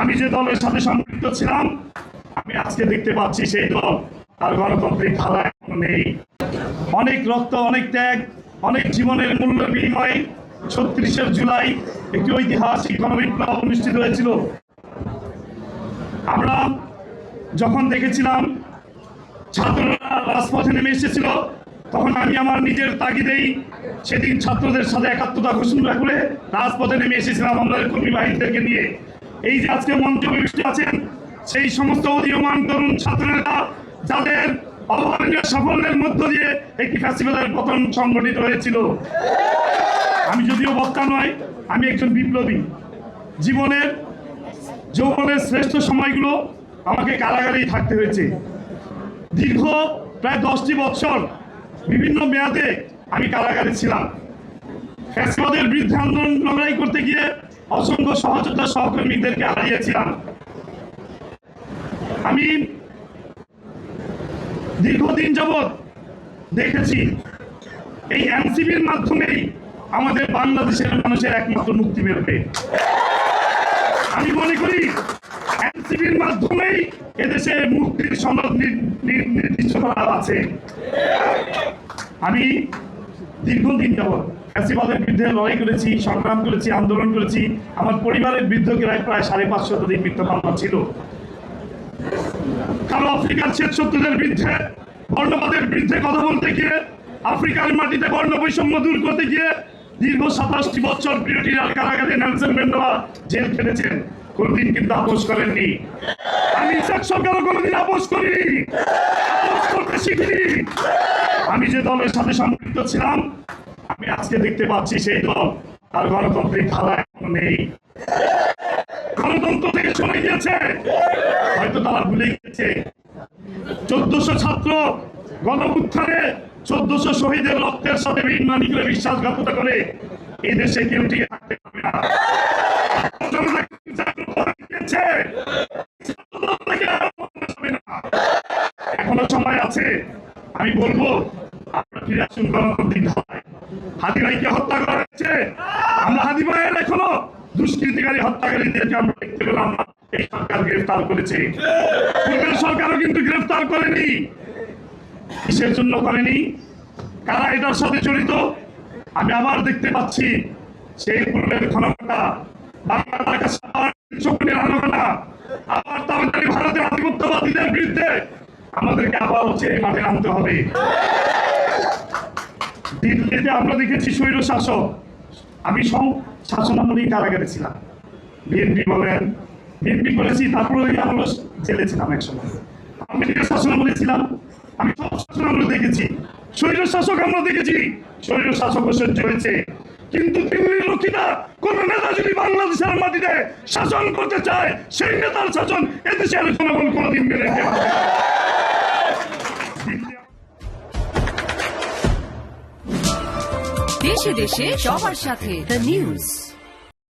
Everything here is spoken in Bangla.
আমি যে দলের সাথে সম্পৃক্ত ছিলাম, আমি আজকে দেখতে পাচ্ছি সেই দল আর গণতান্ত্রিক ধারা এখন নেই। অনেক রক্ত, অনেক ত্যাগ, অনেক জীবনের মূল্য বিনিময়ে ৩৬ জুলাই একটি ঐতিহাসিক গণবিপ্লব অনুষ্ঠিত হয়েছিল। আমরা যখন দেখেছিলাম ছাত্ররা রাজপথে নেমে এসেছিল, তখন আমি আমার নিজের তাগিদেই সেদিন ছাত্রদের সাথে একাত্মতা ঘোষণা করে রাজপথে নেমে এসেছিলাম আমাদের কর্মী বাহিনীদেরকে নিয়ে। এই যে আজকে মঞ্চে বসে আছেন সেই সমস্ত উদীয়মান তরুণ ছাত্রনেতা, যাদের অভাবনীয় সাফল্যের মধ্য দিয়ে একটি ফ্যাসিবাদের পতন সংগঠিত হয়েছিল। আমি যদিও বক্তা নয়, আমি একজন বিপ্লবী। জীবনের যৌবনের শ্রেষ্ঠ সময়গুলো আমাকে কারাগারেই থাকতে হয়েছে। দীর্ঘ প্রায় 10টি বছর বিভিন্ন মেয়াদে আমি কারাগারে ছিলাম। ফ্যাসিবাদের বিরুদ্ধে আন্দোলন লড়াই করতে গিয়ে অসংখ্য সহযোদ্ধা সহকর্মীদেরকে হারিয়েছিলাম। আমি দীর্ঘদিন যাবৎ দেখেছি এই এনসিপির মাধ্যমেই আমাদের বাংলাদেশের মানুষের একমাত্র মুক্তি বেরোবে। আমি মনে করি এনসিপির মাধ্যমেই এদেশে মুক্তির সনদ নির্দিষ্ট করা আছে। আমি দীর্ঘদিন যাবৎ ফ্যাসিবাদের বিরুদ্ধে লড়াই করেছি, সংগ্রাম করেছি, আন্দোলন করেছি। আমার পরিবারের বিরুদ্ধে প্রায় 550 মিথ্যা মামলা ছিল। কারো আফ্রিকার শ্বেতশত্রুদের বিরুদ্ধে, বর্ণবাদের বিরুদ্ধে কথা বলতে গিয়ে, আফ্রিকার মাটিতে বর্ণ বৈষম্য দূর করতে গিয়ে দীর্ঘ 27টি বছর ব্রিটিশার কারাগারে নেলসন ম্যান্ডেলা জেল খেটেছেন, কোনদিন কিন্তু আপোষ করেননি। আমি সরকারও কোনদিন আপোষ করিনি, আপোষ করতে শিখিনি। আমি যে দলের সাথে সম্পৃক্ত ছিলাম, আমি আজকে দেখতে পাচ্ছি সেই দল আর গণতান্ত্রিক ধারা এখন নেই। গণতন্ত্র থেকে সরে গিয়েছে, হয়তো তারা ভুলে গিয়েছে 1400 ছাত্র গণউত্থানে 1400 শহীদের রক্তের সাথে বেইমানি করে বিশ্বাসঘাতকতা করে এই দেশে কেউ টিকে থাকতে পারবে না। এখনো সময় আছে। আমি বলবো আপনারা ফিরে আসুন গণতান্ত্রিক ধারায়। হাদি ভাইকে হত্যা করা হয়েছে, আমরা হাদি ভাইয়ের এখনো দুষ্কৃতিকারী হত্যাকারীদেরকে আমরা দেখতে পেলাম না। এই সরকার গ্রেফতার করেছে, পূর্বের সরকারও কিন্তু গ্রেফতার করেনি। কিসের জন্য করেনি? কারা এটার সাথে জড়িত? আমি আবার দেখতে পাচ্ছি সেই পূর্বের ঘনঘটা বাংলাদেশ আবার তাড়াতাড়ি ভারতের আধিপত্যবাদীদের বিরুদ্ধে আমাদেরকে আবার হচ্ছে এই মাঠে আনতে হবে। দিল্লিতে আমরা দেখেছি স্বৈর শাসক। আমি শাসনামলেই কারাগারে ছিলাম। বিএনপি বলেন, বিএনপি করেছি, তারপরে আমরা জেলে ছিলাম একসময়। আমি শাসনামলে ছিলাম, আমি সব শাসনামলে দেখেছি। স্বৈর শাসক আমরা দেখেছি, স্বৈর শাসক সহ্য হয়েছে। কিন্তু দিল্লির রক্ষিতা কোন নেতা যদি বাংলাদেশের মাটিতে শাসন করতে চায়, সেই নেতার শাসন এদেশের জনগণ কোনদিন মেনে নিতে পারবে না। দেশে দেশে সবার সাথে দ্য নিউজ।